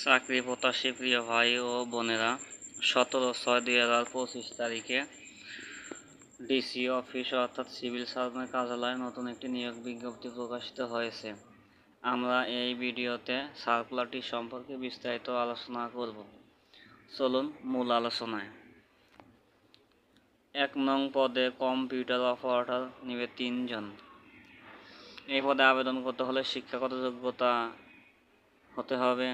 চাকরি প্রত্যাশী প্রিয় ভাই ও বোনেরা, 17/6/2025 তারিখে ডিসি অফিস অর্থাৎ সিভিল সার্জনের কার্যালয়ে নতুন একটি নিয়োগ বিজ্ঞপ্তি প্রকাশিত হয়েছে। আমরা এই ভিডিওতে সার্কুলারটি সম্পর্কে বিস্তারিত আলোচনা করব। চলুন মূল আলোচনায়। 1 নং পদে কম্পিউটার অপারেটর নিবে 3 জন। এই পদে আবেদন করতে হলে শিক্ষাগত যোগ্যতা হতে হবে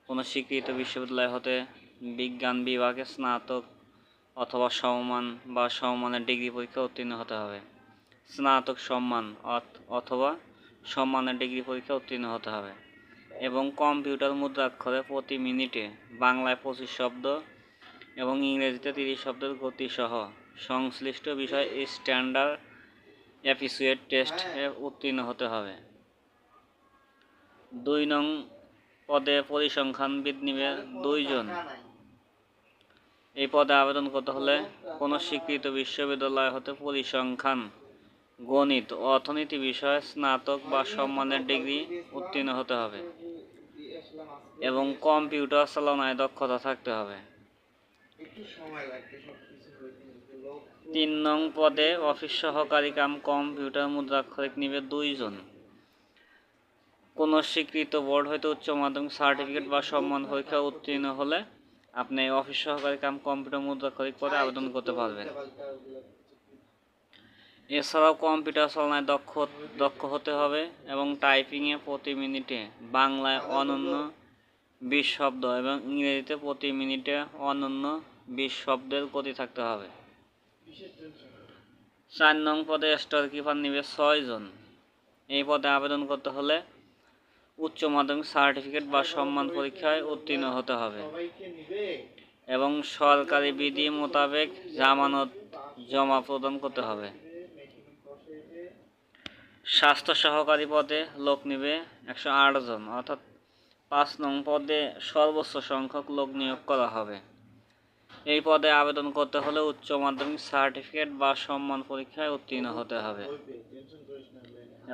কোনো স্বীকৃত বিশ্ববিদ্যালয় হতে বিজ্ঞান বিভাগে স্নাতক অথবা সমমান বা সমমানের ডিগ্রি পরীক্ষা উত্তীর্ণ হতে হবে। স্নাতক সম্মান অথবা সম্মানের ডিগ্রি পরীক্ষা উত্তীর্ণ হতে হবে এবং কম্পিউটার মুদ্রাক্ষরে প্রতি মিনিটে বাংলায় 25 শব্দ এবং ইংরেজিতে 30 শব্দের গতিসহ সংশ্লিষ্ট বিষয় স্ট্যান্ডার্ড অ্যাপিসিয়েট টেস্টে উত্তীর্ণ হতে হবে। 2 নং পদে পরিসংখ্যানবিদ নিবে 2 জন। এই পদে আবেদন করতে হলে কোনো স্বীকৃত বিশ্ববিদ্যালয় হতে পরিসংখ্যান, গণিত ও অর্থনীতি বিষয়ে স্নাতক বা সম্মানের ডিগ্রি উত্তীর্ণ হতে হবে এবং কম্পিউটার চালনায় দক্ষতা থাকতে হবে। 3 নং পদে অফিস সহকারী কাম কম্পিউটার মুদ্রাক্ষরিক নিবে 2 জন। কোনো স্বীকৃত বোর্ড হইতে উচ্চ মাধ্যমিক সার্টিফিকেট বা সম্মান পরীক্ষা উত্তীর্ণ হলে আপনি অফিস সহকারী কাম কম্পিউটার মুদ্রাক্ষরিক পদে আবেদন করতে পারবেন। এছাড়াও কম্পিউটার চালনায় দক্ষ হতে হবে এবং টাইপিংয়ে প্রতি মিনিটে বাংলায় অনন্য 20 শব্দ এবং ইংরেজিতে প্রতি মিনিটে অনন্য 20 শব্দের গতি থাকতে হবে। 4 নং পদে স্টোর কিপার নিবে 6 জন। এই পদে আবেদন করতে হলে উচ্চ মাধ্যমিক সার্টিফিকেট বা সম্মান পরীক্ষায় উত্তীর্ণ হতে হবে এবং সরকারি বিধি মোতাবেক জামানত জমা প্রদান করতে হবে। স্বাস্থ্য সহকারী পদে লোক নিবে 108 জন, অর্থাৎ 5 নং পদে সর্বোচ্চ সংখ্যক লোক নিয়োগ করা হবে। এই পদে আবেদন করতে হলে উচ্চ মাধ্যমিক সার্টিফিকেট বা সম্মান পরীক্ষায় উত্তীর্ণ হতে হবে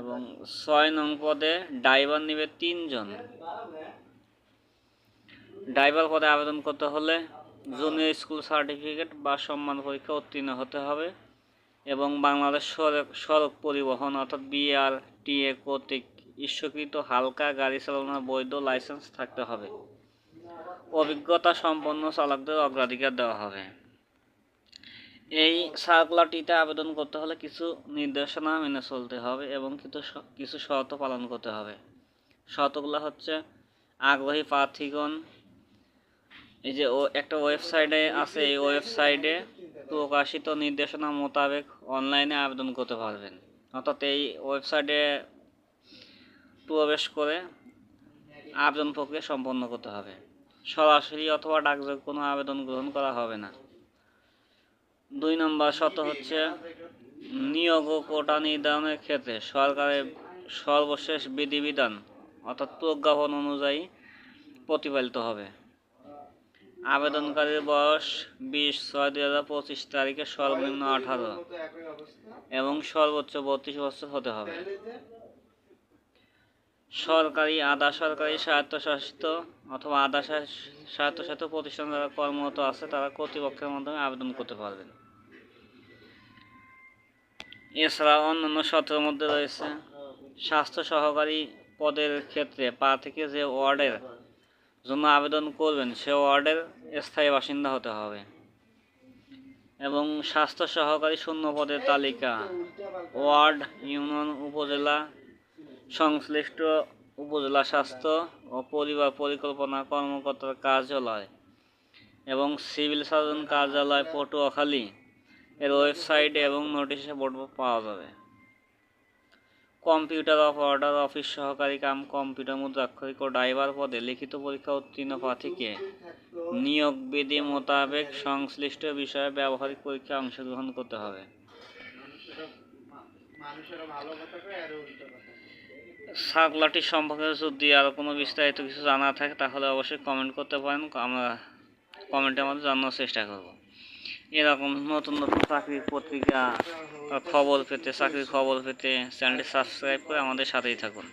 এবং 6 নং পদে ড্রাইভার নিবে 3 জন। ড্রাইভার পদে আবেদন করতে হলে জুনিয়র স্কুল সার্টিফিকেট বা সম্মান পরীক্ষা উত্তীর্ণ হতে হবে এবং বাংলাদেশ সড়ক পরিবহন অর্থাৎ BRTA কর্তৃক ইস্যুকৃত হালকা গাড়ি চালানোর বৈধ লাইসেন্স থাকতে হবে। অভিজ্ঞতা সম্পন্ন চালকদের অগ্রাধিকার দেওয়া হবে। এই সার্কুলারটিতে আবেদন করতে হলে কিছু নির্দেশনা মেনে চলতে হবে এবং কিছু শর্ত পালন করতে হবে। শর্তগুলো হচ্ছে আগ্রহী প্রার্থীগণ এই যে একটা ওয়েবসাইটে আছে, এই ওয়েবসাইটে প্রকাশিত নির্দেশনা মোতাবেক অনলাইনে আবেদন করতে পারবেন। অর্থাৎ এই ওয়েবসাইটে প্রবেশ করে আবেদন প্রক্রিয়া সম্পন্ন করতে হবে। সরাসরি অথবা ডাকযোগে কোনো আবেদন গ্রহণ করা হবে না। 2 নম্বর শর্ত হচ্ছে নিয়োগ ও কোটা নির্ধারণের ক্ষেত্রে সরকারের সর্বশেষ বিধিবিধান অর্থাৎ প্রজ্ঞাপন অনুযায়ী প্রতিপালিত হবে। আবেদনকারীর বয়স 20/6/2025 তারিখে সর্বনিম্ন 18 এবং সর্বোচ্চ 32 বছর হতে হবে। সরকারি, আধা সরকারি, স্বায়ত্তশাসিত অথবা আধা স্বায়ত্তশাসিত প্রতিষ্ঠান যারা কর্মরত আছে তারা কর্তৃপক্ষের মাধ্যমে আবেদন করতে পারবেন। এছাড়া অন্যান্য শর্তের মধ্যে রয়েছে স্বাস্থ্য সহকারী পদের ক্ষেত্রে প্রার্থীকে যে ওয়ার্ডের জন্য আবেদন করবেন সে ওয়ার্ডের স্থায়ী বাসিন্দা হতে হবে এবং স্বাস্থ্য সহকারী শূন্য পদের তালিকা ওয়ার্ড, ইউনিয়ন, উপজেলা সংশ্লিষ্ট উপজেলা স্বাস্থ্য ও পরিবার পরিকল্পনা কর্মকর্তার কার্যালয় এবং সিভিল সার্জন কার্যালয় পটুয়াখালী এর ওয়েবসাইটে এবং নোটিশে বোর্ড পাওয়া যাবে। কম্পিউটার অপারেটর, অফিস সহকারী কাম কম্পিউটার মুদ্রাক্ষরিক ও ড্রাইভার পদে লিখিত পরীক্ষা উত্তীর্ণ প্রার্থীকে নিয়োগ বিধি মোতাবেক সংশ্লিষ্ট বিষয়ে ব্যবহারিক পরীক্ষায় অংশগ্রহণ করতে হবে। সার্কুলারটি সম্পর্কে যদি আরও কোনো বিস্তারিত কিছু জানা থাকে তাহলে অবশ্যই কমেন্ট করতে পারেন, আমরা কমেন্টের মধ্যে জানানোর চেষ্টা করব। এরকম নতুন নতুন চাকরির পত্রিকা খবর পেতে, চাকরির খবর পেতে চ্যানেলটি সাবস্ক্রাইব করে আমাদের সাথেই থাকুন।